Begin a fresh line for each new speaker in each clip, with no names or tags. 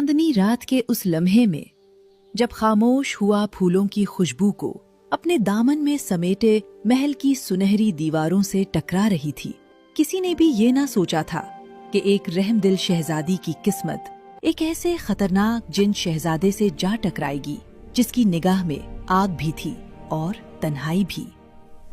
चांदनी रात के उस लम्हे में जब खामोश हुआ फूलों की खुशबू को अपने दामन में समेटे महल की सुनहरी दीवारों से टकरा रही थी, किसी ने भी ये ना सोचा था कि एक रहमदिल शहजादी की किस्मत एक ऐसे खतरनाक जिन शहजादे से जा टकराएगी जिसकी निगाह में आग भी थी और तन्हाई भी।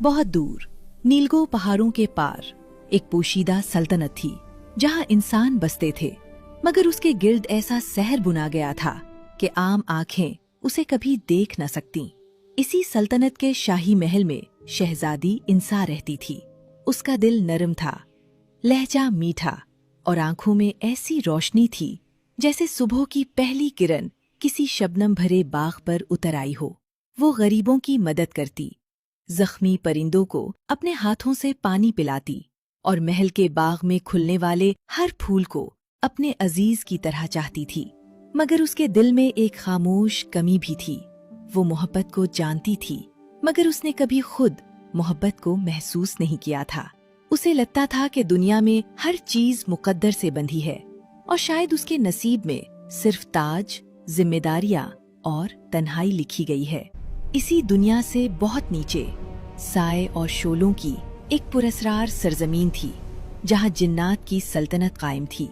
बहुत दूर नीलगो पहाड़ों के पार एक पोशीदा सल्तनत थी जहाँ इंसान बसते थे, मगर उसके गिर्द ऐसा सहर बुना गया था कि आम आंखें उसे कभी देख न सकतीं। इसी सल्तनत के शाही महल में शहजादी इंसा रहती थी। उसका दिल नरम था, लहजा मीठा और आंखों में ऐसी रोशनी थी जैसे सुबह की पहली किरण किसी शबनम भरे बाग पर उतर आई हो। वो गरीबों की मदद करती, जख्मी परिंदों को अपने हाथों से पानी पिलाती और महल के बाग में खुलने वाले हर फूल को अपने अजीज की तरह चाहती थी। मगर उसके दिल में एक खामोश कमी भी थी। वो मोहब्बत को जानती थी, मगर उसने कभी खुद मोहब्बत को महसूस नहीं किया था। उसे लगता था कि दुनिया में हर चीज मुकद्दर से बंधी है और शायद उसके नसीब में सिर्फ ताज, जिम्मेदारियां और तन्हाई लिखी गई है। इसी दुनिया से बहुत नीचे साए और शोलों की एक पुरस्रार सरजमीन थी जहाँ जिन्नात की सल्तनत कायम थी।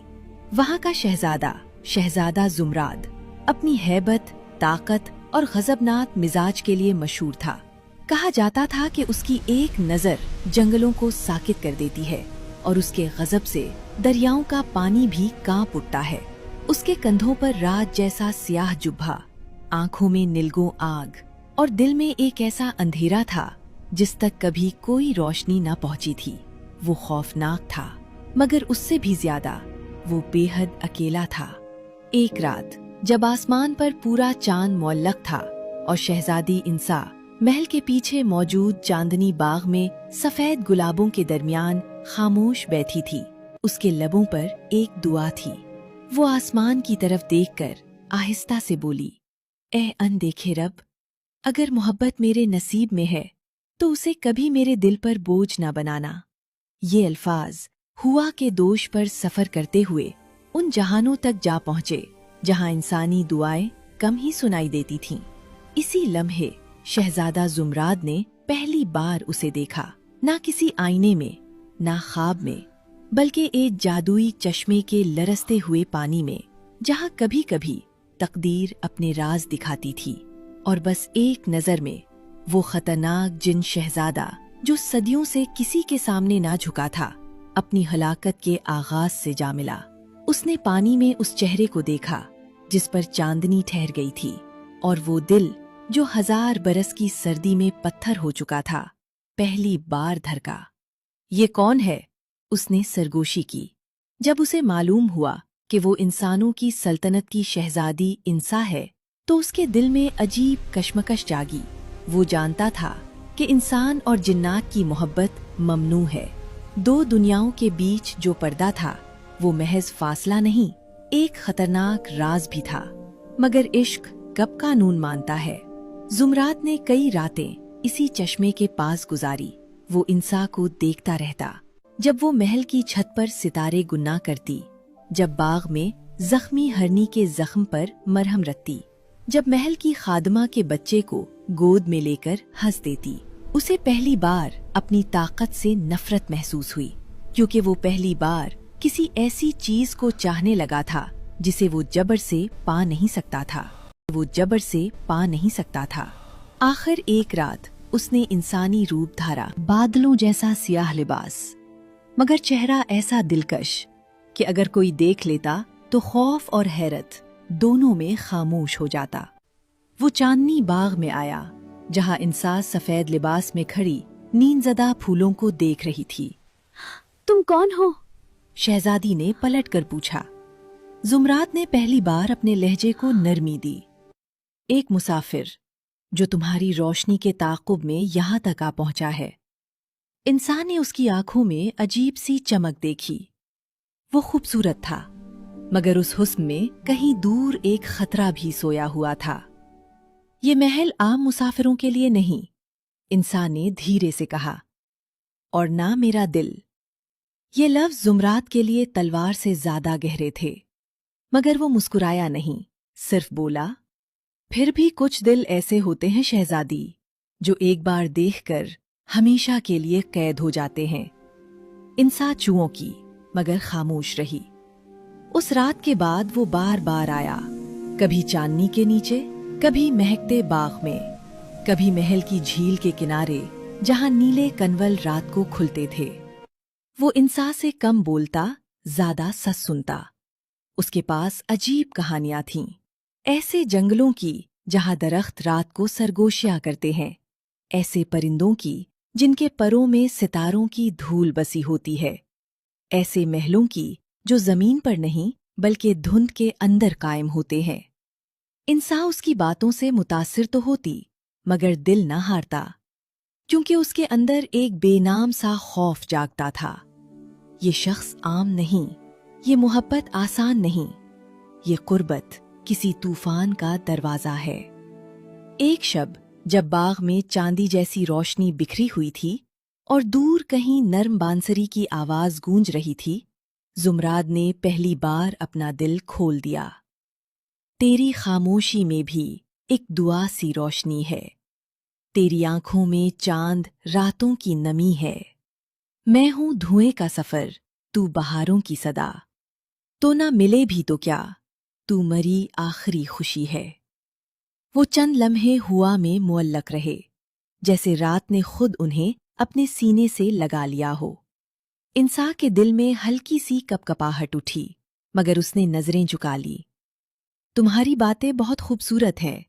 वहाँ का शहजादा जुमराद अपनी हैबत, ताकत और गजबनाक मिजाज के लिए मशहूर था। कहा जाता था कि उसकी एक नजर जंगलों को साकित कर देती है और उसके गजब से दरियाओं का पानी भी कांप उठता है। उसके कंधों पर रात जैसा स्याह जुब्बा, आंखों में नीलगों आग और दिल में एक ऐसा अंधेरा था जिस तक कभी कोई रोशनी न पहुंची थी। वो खौफनाक था, मगर उससे भी ज्यादा वो बेहद अकेला था। एक रात जब आसमान पर पूरा चांद मुअल्लक था और शहजादी इंसा महल के पीछे मौजूद चांदनी बाग में सफेद गुलाबों के दरमियान खामोश बैठी थी, उसके लबों पर एक दुआ थी। वो आसमान की तरफ देखकर आहिस्ता से बोली, ए अनदेखे रब, अगर मोहब्बत मेरे नसीब में है तो उसे कभी मेरे दिल पर बोझ न बनाना। ये अल्फाज हुआ के दोष पर सफर करते हुए उन जहानों तक जा पहुंचे जहां इंसानी दुआएं कम ही सुनाई देती थीं। इसी लम्हे शहजादा जुमराद ने पहली बार उसे देखा, ना किसी आईने में, ना ख्वाब में, बल्कि एक जादुई चश्मे के लरसते हुए पानी में, जहां कभी कभी तकदीर अपने राज दिखाती थी। और बस एक नजर में वो खतरनाक जिन शहजादा जो सदियों से किसी के सामने ना झुका था, अपनी हलाकत के आगाज से जा मिला। उसने पानी में उस चेहरे को देखा जिस पर चांदनी ठहर गई थी, और वो दिल जो 1000 बरस की सर्दी में पत्थर हो चुका था, पहली बार धड़का। ये कौन है? उसने सरगोशी की। जब उसे मालूम हुआ कि वो इंसानों की सल्तनत की शहजादी इंसा है तो उसके दिल में अजीब कश्मकश जागी। वो जानता था कि इंसान और जिन्नात की मोहब्बत ममनू है। दो दुनियाओं के बीच जो पर्दा था वो महज फासला नहीं, एक खतरनाक राज भी था। मगर इश्क कब कानून मानता है? जुमरात ने कई रातें इसी चश्मे के पास गुजारी। वो इंसा को देखता रहता, जब वो महल की छत पर सितारे गुन्ना करती, जब बाग में जख्मी हरनी के जख्म पर मरहम रखती, जब महल की खादमा के बच्चे को गोद में लेकर हंस देती। उसे पहली बार अपनी ताकत से नफरत महसूस हुई, क्योंकि वो पहली बार किसी ऐसी चीज को चाहने लगा था जिसे वो जबर से पा नहीं सकता था। आखिर एक रात उसने इंसानी रूप धारा, बादलों जैसा सियाह लिबास, मगर चेहरा ऐसा दिलकश कि अगर कोई देख लेता तो खौफ और हैरत दोनों में खामोश हो जाता। वो चांदनी बाग में आया जहां इंसा सफेद लिबास में खड़ी नींदज़दा फूलों को देख रही थी।
तुम कौन हो?
शहजादी ने पलट कर पूछा। जुमरात ने पहली बार अपने लहजे को नरमी दी। एक मुसाफिर जो तुम्हारी रोशनी के ताक़ुब में यहाँ तक आ पहुंचा है। इंसान ने उसकी आंखों में अजीब सी चमक देखी। वो खूबसूरत था, मगर उस हुस्न में कहीं दूर एक खतरा भी सोया हुआ था। ये महल आम मुसाफिरों के लिए नहीं, इंसान ने धीरे से कहा, और ना मेरा दिल। ये लफ्ज जुमरात के लिए तलवार से ज्यादा गहरे थे। मगर वो मुस्कुराया नहीं, सिर्फ बोला, फिर भी कुछ दिल ऐसे होते हैं शहजादी, जो एक बार देखकर हमेशा के लिए कैद हो जाते हैं। इंसा चूहों की, मगर खामोश रही। उस रात के बाद वो बार बार आया, कभी चांदनी के नीचे, कभी महकते बाग में, कभी महल की झील के किनारे जहां नीले कनवल रात को खुलते थे। वो इंसा से कम बोलता, ज्यादा सच सुनता। उसके पास अजीब कहानियां थीं, ऐसे जंगलों की जहां दरख्त रात को सरगोशियां करते हैं, ऐसे परिंदों की जिनके परों में सितारों की धूल बसी होती है, ऐसे महलों की जो जमीन पर नहीं बल्कि धुंध के अंदर कायम होते हैं। इंसा उसकी बातों से मुतासिर तो होती, मगर दिल न हारता, क्योंकि उसके अंदर एक बेनाम सा खौफ जागता था। ये शख्स आम नहीं, ये मोहब्बत आसान नहीं, ये कुर्बत किसी तूफान का दरवाजा है। एक शब जब बाग में चांदी जैसी रोशनी बिखरी हुई थी और दूर कहीं नर्म बांसुरी की आवाज गूंज रही थी, जुमराद ने पहली बार अपना दिल खोल दिया। तेरी खामोशी में भी एक दुआ सी रोशनी है, तेरी आंखों में चांद रातों की नमी है। मैं हूं धुएं का सफर, तू बहारों की सदा, तो ना मिले भी तो क्या, तू मरी आखिरी खुशी है। वो चंद लम्हे हुआ में मुअल्लक रहे, जैसे रात ने खुद उन्हें अपने सीने से लगा लिया हो। इंसा के दिल में हल्की सी कपकपाहट उठी, मगर उसने नजरें झुका ली। तुम्हारी बातें बहुत खूबसूरत हैं,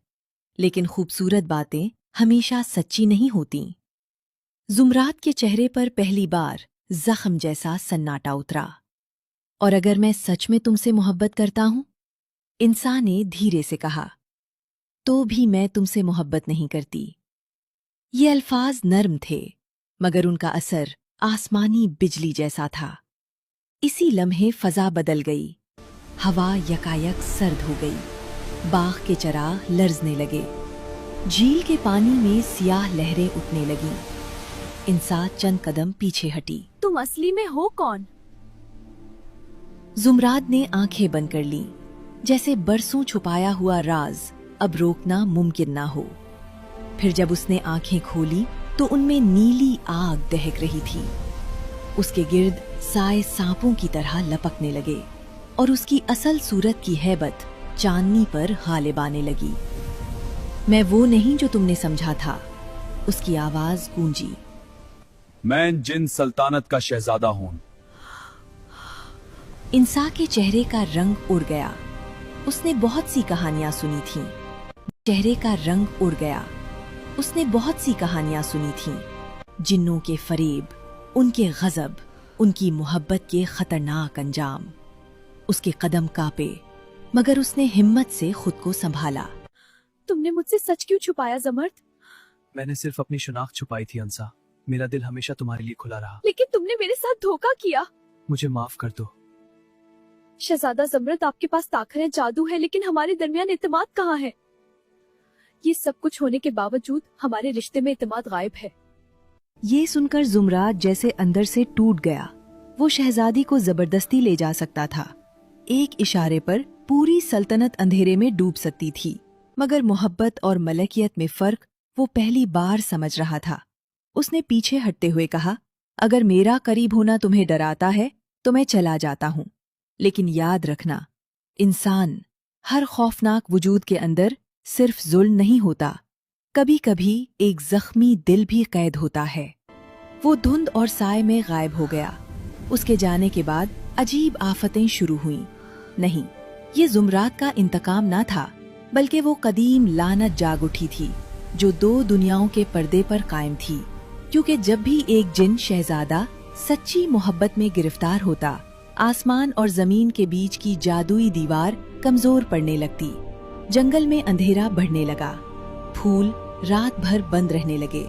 लेकिन खूबसूरत बातें हमेशा सच्ची नहीं होती। जुमरात के चेहरे पर पहली बार जख्म जैसा सन्नाटा उतरा। और अगर मैं सच में तुमसे मोहब्बत करता हूं, इंसान ने धीरे से कहा, तो भी मैं तुमसे मोहब्बत नहीं करती। ये अल्फाज नर्म थे, मगर उनका असर आसमानी बिजली जैसा था। इसी लम्हे फजा बदल गई, हवा यकायक सर्द हो गई, बाग के चराग लर्जने लगे, झील के पानी में सियाह लहरें उठने लगीं। इंसा चंद कदम पीछे हटी।
तुम असली में हो कौन?
जुमराद ने आंखें बंद कर लीं, जैसे बरसों छुपाया हुआ राज अब रोकना मुमकिन ना हो। फिर जब उसने आंखें खोली तो उनमें नीली आग दहक रही थी। उसके गिर्द साए सांपों की तरह लपकने लगे और उसकी असल सूरत की हैबत चांदनी पर गालिब आने लगी। मैं वो नहीं जो तुमने समझा था, उसकी आवाज गूंजी।
मैं जिन सल्तनत का शहजादा हूं।
इंसा के चेहरे का रंग उड़ गया। उसने बहुत सी कहानियां सुनी थीं। चेहरे का रंग उड़ गया। उसने बहुत सी कहानियां सुनी थीं। जिन्नों के फरेब, उनके गजब, उनकी मोहब्बत के खतरनाक अंजाम। उसके कदम कांपे, मगर उसने हिम्मत से खुद को संभाला।
तुमने मुझसे सच क्यों छुपाया जमर्द?
मैंने सिर्फ अपनी शनाख्त छुपाई थी अंसा। मेरा दिल हमेशा तुम्हारे लिए खुला रहा।
लेकिन तुमने मेरे साथ धोखा किया।
मुझे माफ कर दो।
शहजादा जमरद, आपके पास ताकत है, जादू है, लेकिन हमारे दरमियान इत्तेमाद कहाँ है? ये सब कुछ होने के बावजूद हमारे रिश्ते में इत्तेमाद गायब है।
ये सुनकर जुमराद जैसे अंदर से टूट गया। वो शहजादी को जबरदस्ती ले जा सकता था। एक इशारे पर पूरी सल्तनत अंधेरे में डूब सकती थी, मगर मोहब्बत और मलकियत में फर्क वो पहली बार समझ रहा था। उसने पीछे हटते हुए कहा, अगर मेरा करीब होना तुम्हें डराता है तो मैं चला जाता हूं, लेकिन याद रखना, इंसान हर खौफनाक वजूद के अंदर सिर्फ जुल्म नहीं होता, कभी कभी एक जख्मी दिल भी कैद होता है। वो धुंध और साए में गायब हो गया। उसके जाने के बाद अजीब आफतें शुरू हुईं। नहीं, ये जुमरात का इंतकाम ना था, बल्कि वो कदीम लानत जाग उठी थी जो दो दुनियाओं के पर्दे पर कायम थी। क्योंकि जब भी एक जिन शहजादा सच्ची मोहब्बत में गिरफ्तार होता, आसमान और जमीन के बीच की जादुई दीवार कमजोर पड़ने लगती। जंगल में अंधेरा बढ़ने लगा। फूल रात भर बंद रहने लगे।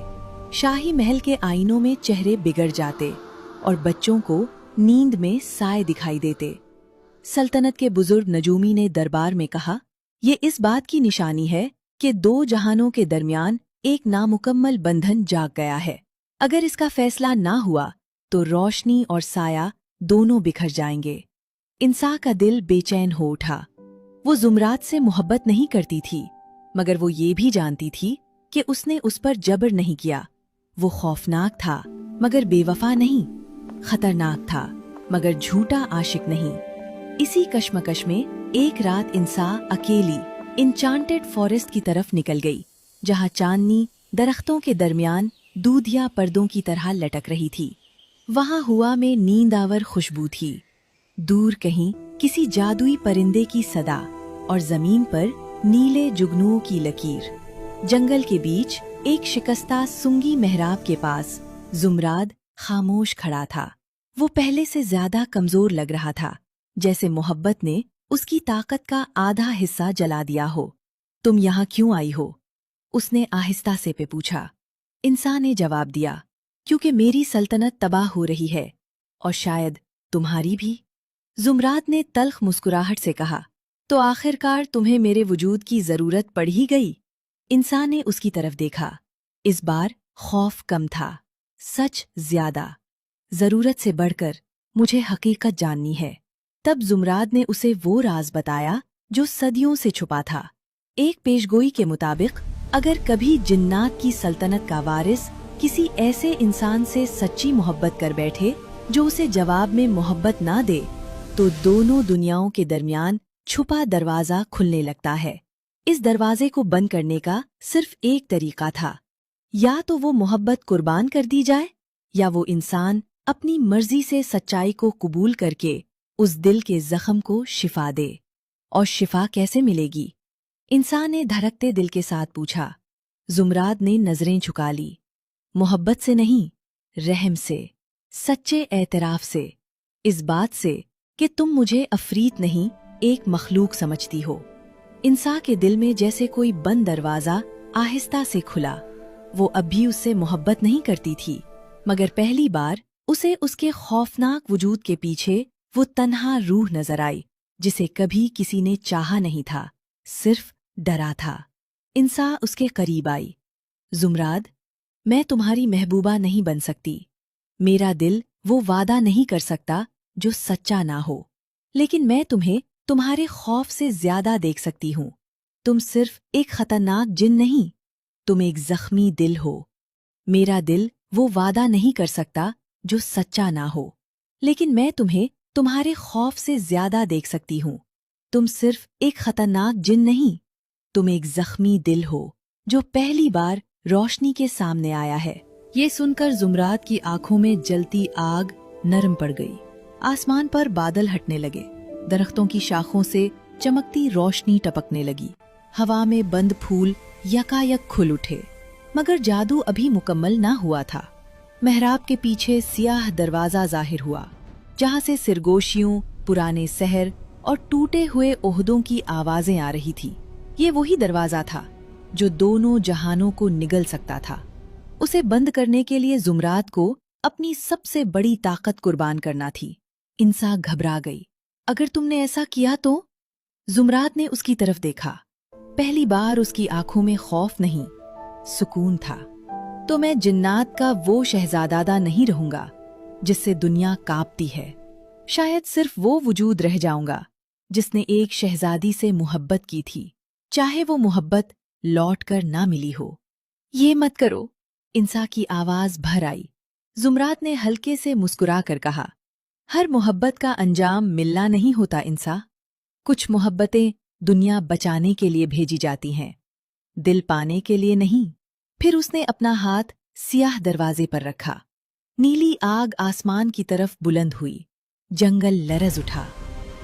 शाही महल के आईनों में चेहरे बिगड़ जाते और बच्चों को नींद में साए दिखाई देते। सल्तनत के बुजुर्ग नजूमी ने दरबार में कहा, ये इस बात की निशानी है कि दो जहानों के दरमियान एक नामुकम्मल बंधन जाग गया है। अगर इसका फैसला ना हुआ तो रोशनी और साया दोनों बिखर जाएंगे। इंसा का दिल बेचैन हो उठा। वो जुमरात से मोहब्बत नहीं करती थी, मगर वो ये भी जानती थी कि उसने उस पर जबर नहीं किया। वो खौफनाक था मगर बेवफा नहीं, खतरनाक था मगर झूठा आशिक नहीं। इसी कश्मकश में एक रात इंसा अकेली इंचांटेड फॉरेस्ट की तरफ निकल गई, जहाँ चांदनी दरख्तों के दरमियान दूधिया पर्दों की तरह लटक रही थी। वहाँ हुआ में नींदावर खुशबू थी, दूर कहीं किसी जादुई परिंदे की सदा, और जमीन पर नीले जुगनुओं की लकीर। जंगल के बीच एक शिकस्ता सुंगी मेहराब के पास जुमराद खामोश खड़ा था। वो पहले से ज्यादा कमजोर लग रहा था, जैसे मोहब्बत ने उसकी ताकत का आधा हिस्सा जला दिया हो। तुम यहाँ क्यों आई हो? उसने आहिस्ता से पे पूछा। इंसान ने जवाब दिया, क्योंकि मेरी सल्तनत तबाह हो रही है, और शायद तुम्हारी भी। जुमराद ने तल्ख मुस्कुराहट से कहा, तो आखिरकार तुम्हें मेरे वजूद की जरूरत पड़ ही गई। इंसान ने उसकी तरफ देखा। इस बार खौफ कम था, सच ज्यादा। जरूरत से बढ़कर मुझे हकीकत जाननी है। तब जुमराद ने उसे वो राज बताया जो सदियों से छुपा था। एक पेशगोई के मुताबिक अगर कभी जिन्नात की सल्तनत का वारिस किसी ऐसे इंसान से सच्ची मोहब्बत कर बैठे जो उसे जवाब में मोहब्बत ना दे, तो दोनों दुनियाओं के दरमियान छुपा दरवाजा खुलने लगता है। इस दरवाजे को बंद करने का सिर्फ एक तरीका था, या तो वो मोहब्बत कुर्बान कर दी जाए, या वो इंसान अपनी मर्जी से सच्चाई को कबूल करके उस दिल के जख्म को शिफा दे। और शिफा कैसे मिलेगी? इंसान ने धड़कते दिल के साथ पूछा। जुमराद ने नजरें झुका ली। मोहब्बत से नहीं, रहम से, सच्चे एतराफ से, इस बात से कि तुम मुझे अफरीत नहीं एक मखलूक समझती हो। इंसान के दिल में जैसे कोई बंद दरवाजा आहिस्ता से खुला। वो अब भी उससे मोहब्बत नहीं करती थी, मगर पहली बार उसे उसके खौफनाक वजूद के पीछे वो तन्हा रूह नजर आई, जिसे कभी किसी ने चाहा नहीं था, सिर्फ डरा था। इंसान उसके करीब आई। जुमराद, मैं तुम्हारी महबूबा नहीं बन सकती। मेरा दिल वो वादा नहीं कर सकता जो सच्चा ना हो, लेकिन मैं तुम्हें तुम्हारे खौफ से ज्यादा देख सकती हूँ। तुम सिर्फ एक खतरनाक जिन नहीं, तुम एक जख्मी दिल हो। मेरा दिल वो वादा नहीं कर सकता जो सच्चा ना हो, लेकिन मैं तुम्हें तुम्हारे खौफ से ज्यादा देख सकती हूँ। तुम सिर्फ एक खतरनाक जिन नहीं, तुम एक जख्मी दिल हो जो पहली बार रोशनी के सामने आया है। ये सुनकर जुमरात की आंखों में जलती आग नरम पड़ गई। आसमान पर बादल हटने लगे, दरख्तों की शाखों से चमकती रोशनी टपकने लगी। हवा में बंद फूल यकायक खुल उठे, मगर जादू अभी मुकम्मल ना हुआ था। मेहराब के पीछे सियाह दरवाजा जाहिर हुआ, जहाँ से सिरगोशियों, पुराने सहर और टूटे हुए ओहदों की आवाजें आ रही थी। ये वही दरवाजा था जो दोनों जहानों को निगल सकता था। उसे बंद करने के लिए जुमरात को अपनी सबसे बड़ी ताकत कुर्बान करना थी। इंसा घबरा गई। अगर तुमने ऐसा किया तो? जुमरात ने उसकी तरफ देखा। पहली बार उसकी आंखों में खौफ नहीं, सुकून था। तो मैं जिन्नात का वो शहजादा नहीं रहूंगा जिससे दुनिया कांपती है। शायद सिर्फ वो वजूद रह जाऊंगा जिसने एक शहजादी से मोहब्बत की थी, चाहे वो मोहब्बत लौट कर ना मिली हो। ये मत करो, इंसा की आवाज भर आई। जुमरात ने हल्के से मुस्कुरा कर कहा, हर मोहब्बत का अंजाम मिलना नहीं होता इंसा। कुछ मोहब्बतें दुनिया बचाने के लिए भेजी जाती हैं, दिल पाने के लिए नहीं। फिर उसने अपना हाथ सियाह दरवाजे पर रखा। नीली आग आसमान की तरफ बुलंद हुई। जंगल लरज उठा।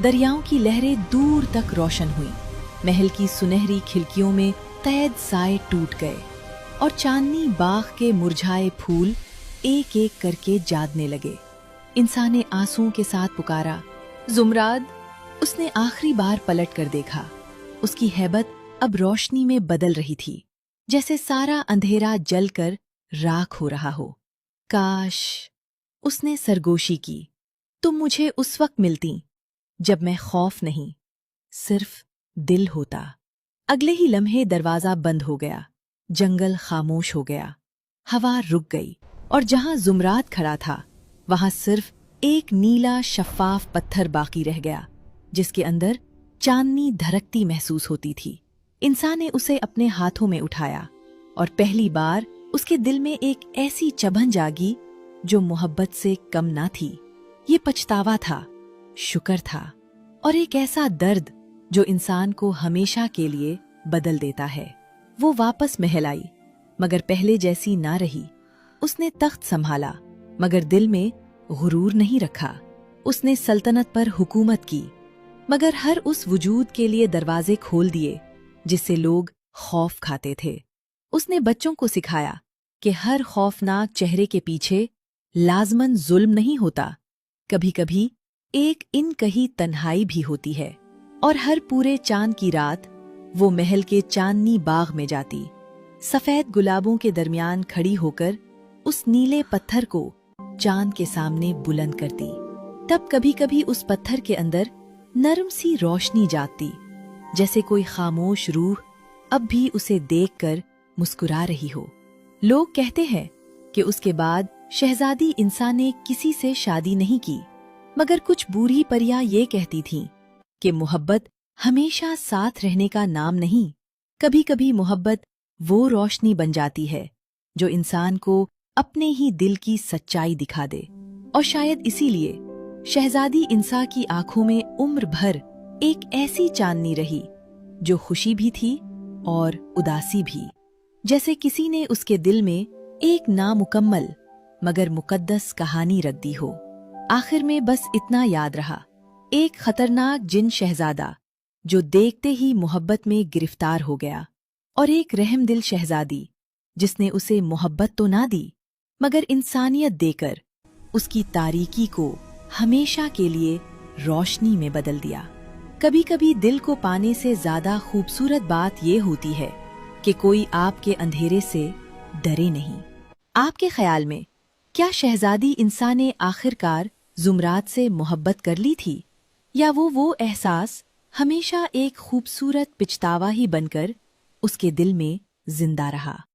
दरियाओं की लहरें दूर तक रोशन हुई। महल की सुनहरी खिड़कियों में कैद साए टूट गए और चांदनी बाग के मुरझाए फूल एक एक करके जादने लगे। इंसान ने आंसुओं के साथ पुकारा, जुमराद। उसने आखिरी बार पलट कर देखा। उसकी हैबत अब रोशनी में बदल रही थी, जैसे सारा अंधेरा जलकर राख हो रहा हो। काश, उसने सरगोशी की, तुम मुझे उस वक्त मिलती जब मैं खौफ नहीं, सिर्फ दिल होता। अगले ही लम्हे दरवाजा बंद हो गया। जंगल खामोश हो गया। हवा रुक गई और जहां जुमरात खड़ा था वहां सिर्फ एक नीला शफाफ पत्थर बाकी रह गया जिसके अंदर चांदनी धड़कती महसूस होती थी। इंसान ने उसे अपने हाथों में उठाया और पहली बार उसके दिल में एक ऐसी चुभन जागी जो मोहब्बत से कम ना थी। ये पछतावा था, शुक्र था और एक ऐसा दर्द जो इंसान को हमेशा के लिए बदल देता है। वो वापस महल आई मगर पहले जैसी ना रही। उसने तख्त संभाला मगर दिल में गुरूर नहीं रखा। उसने सल्तनत पर हुकूमत की मगर हर उस वजूद के लिए दरवाजे खोल दिए जिससे लोग खौफ खाते थे। उसने बच्चों को सिखाया कि हर खौफनाक चेहरे के पीछे लाजमन जुल्म नहीं होता, कभी कभी एक इनकही तन्हाई भी होती है। और हर पूरे चांद की रात वो महल के चांदनी बाग में जाती, सफेद गुलाबों के दरमियान खड़ी होकर उस नीले पत्थर को चांद के सामने बुलंद करती। तब कभी कभी उस पत्थर के अंदर नरम सी रोशनी जागती, जैसे कोई खामोश रूह अब भी उसे देखकर मुस्कुरा रही हो। लोग कहते हैं कि उसके बाद शहजादी इंसा ने किसी से शादी नहीं की, मगर कुछ बूढ़ी परियां ये कहती थीं कि मोहब्बत हमेशा साथ रहने का नाम नहीं। कभी कभी मोहब्बत वो रोशनी बन जाती है जो इंसान को अपने ही दिल की सच्चाई दिखा दे। और शायद इसीलिए शहजादी इंसा की आंखों में उम्र भर एक ऐसी चांदनी रही जो खुशी भी थी और उदासी भी, जैसे किसी ने उसके दिल में एक नामुकम्मल मगर मुकद्दस कहानी रख दी हो। आखिर में बस इतना याद रहा, एक खतरनाक जिन शहजादा जो देखते ही मोहब्बत में गिरफ्तार हो गया, और एक रहमदिल शहजादी जिसने उसे मोहब्बत तो ना दी मगर इंसानियत देकर उसकी तारीकी को हमेशा के लिए रोशनी में बदल दिया। कभी कभी दिल को पाने से ज्यादा खूबसूरत बात ये होती है कि कोई आपके अंधेरे से डरे नहीं। आपके ख्याल में क्या शहजादी इंसा ने आखिरकार जुमरात से मोहब्बत कर ली थी, या वो एहसास हमेशा एक खूबसूरत पिछतावा ही बनकर उसके दिल में जिंदा रहा?